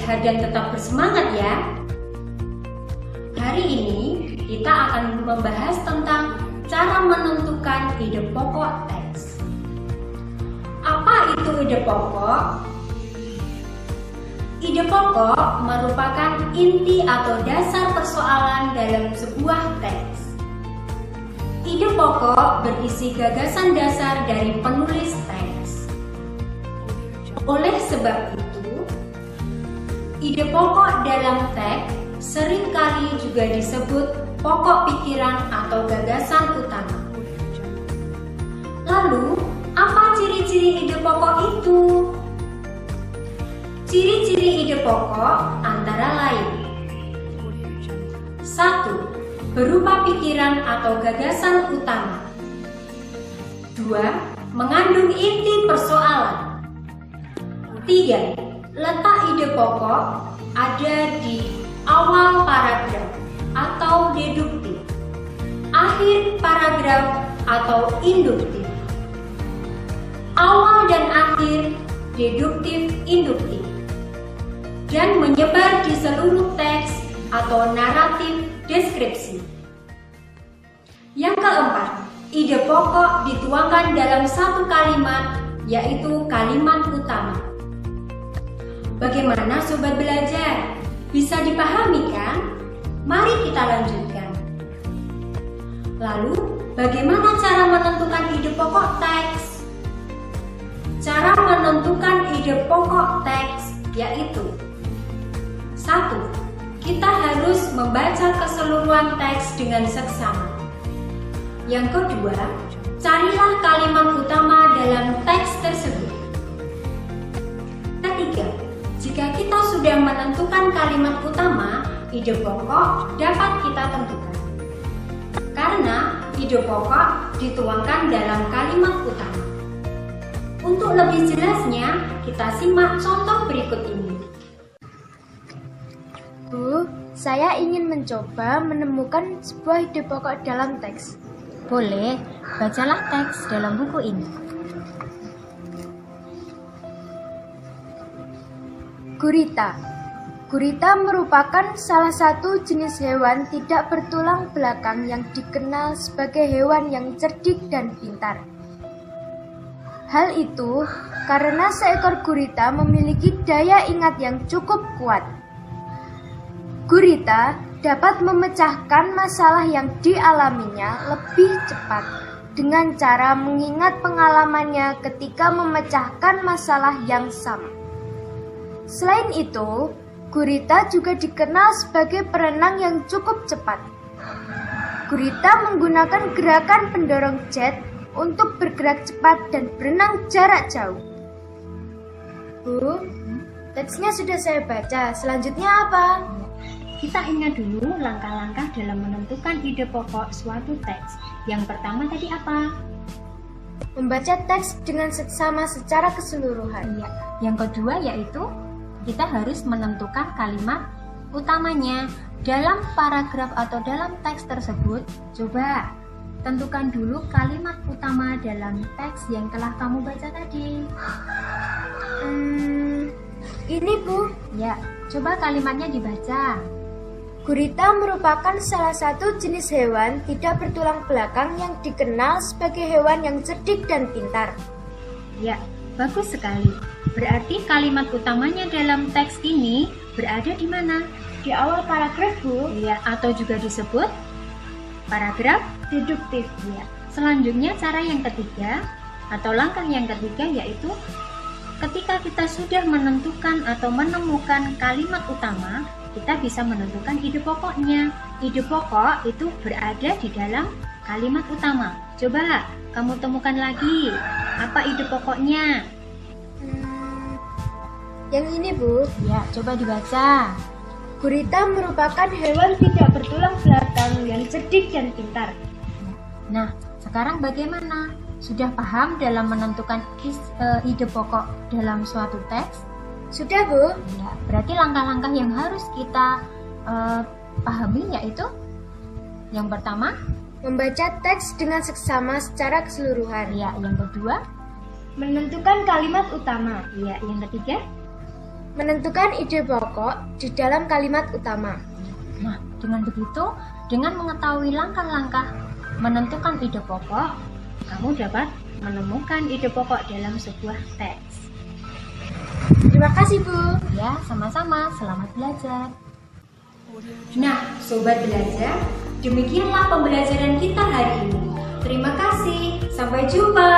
sehat dan tetap bersemangat ya. Hari ini kita akan membahas tentang cara menentukan ide pokok teks. Apa itu ide pokok? Ide pokok merupakan inti atau dasar persoalan dalam sebuah teks. Ide pokok berisi gagasan dasar dari penulis teks. Oleh sebab itu, ide pokok dalam teks seringkali juga disebut pokok pikiran atau gagasan utama. Lalu, apa ciri-ciri ide pokok itu? Ciri-ciri ide pokok antara lain: 1. Berupa pikiran atau gagasan utama. 2. Mengandung inti persoalan. 3. Letak ide pokok ada di awal paragraf atau deduktif, akhir paragraf atau induktif, awal dan akhir deduktif induktif, dan menyebar di seluruh teks atau naratif deskripsi. Yang keempat, ide pokok dituangkan dalam satu kalimat, yaitu kalimat utama. Bagaimana sobat belajar? Bisa dipahami kan? Mari kita lanjutkan. Lalu, bagaimana cara menentukan ide pokok teks? Cara menentukan ide pokok teks yaitu: 1. Kita harus membaca keseluruhan teks dengan seksama. Yang kedua, carilah kalimat utama dalam teks tersebut. Ketiga, jika kita sudah menentukan kalimat utama, ide pokok dapat kita tentukan. Karena ide pokok dituangkan dalam kalimat utama. Untuk lebih jelasnya, kita simak contoh berikut ini. Bu, saya ingin mencoba menemukan sebuah ide pokok dalam teks. Boleh, bacalah teks dalam buku ini. Gurita. Gurita merupakan salah satu jenis hewan tidak bertulang belakang yang dikenal sebagai hewan yang cerdik dan pintar. Hal itu karena seekor gurita memiliki daya ingat yang cukup kuat. Gurita dapat memecahkan masalah yang dialaminya lebih cepat dengan cara mengingat pengalamannya ketika memecahkan masalah yang sama. Selain itu, gurita juga dikenal sebagai perenang yang cukup cepat. Gurita menggunakan gerakan pendorong jet untuk bergerak cepat dan berenang jarak jauh. Bu, teksnya sudah saya baca. Selanjutnya apa? Kita ingat dulu langkah-langkah dalam menentukan ide pokok suatu teks. Yang pertama tadi apa? Membaca teks dengan seksama secara keseluruhan. Ya. Yang kedua yaitu kita harus menentukan kalimat utamanya. Dalam paragraf atau dalam teks tersebut, coba tentukan dulu kalimat utama dalam teks yang telah kamu baca tadi. Ini Bu. Ya, coba kalimatnya dibaca. Gurita merupakan salah satu jenis hewan tidak bertulang belakang yang dikenal sebagai hewan yang cerdik dan pintar. Ya, bagus sekali. Berarti kalimat utamanya dalam teks ini berada di mana? Di awal paragraf, Bu. Ya, atau juga disebut paragraf deduktif. Ya. Selanjutnya cara yang ketiga atau langkah yang ketiga yaitu ketika kita sudah menentukan atau menemukan kalimat utama, kita bisa menentukan ide pokoknya. Ide pokok itu berada di dalam kalimat utama. Coba kamu temukan lagi, apa ide pokoknya? Yang ini, Bu. Ya, coba dibaca. Gurita merupakan hewan tidak bertulang belakang yang cerdik dan pintar. Nah, sekarang bagaimana? Sudah paham dalam menentukan ide pokok dalam suatu teks? Sudah, Bu. Ya, berarti langkah-langkah yang harus kita pahami yaitu yang pertama, membaca teks dengan seksama secara keseluruhan. ya, yang kedua, Menentukan kalimat utama. ya, yang ketiga, menentukan ide pokok di dalam kalimat utama. Nah, dengan begitu, dengan mengetahui langkah-langkah menentukan ide pokok, kamu dapat menemukan ide pokok dalam sebuah teks. Terima kasih, Bu. Ya, sama-sama. Selamat belajar. Nah, sobat belajar, demikianlah pembelajaran kita hari ini. Terima kasih, sampai jumpa.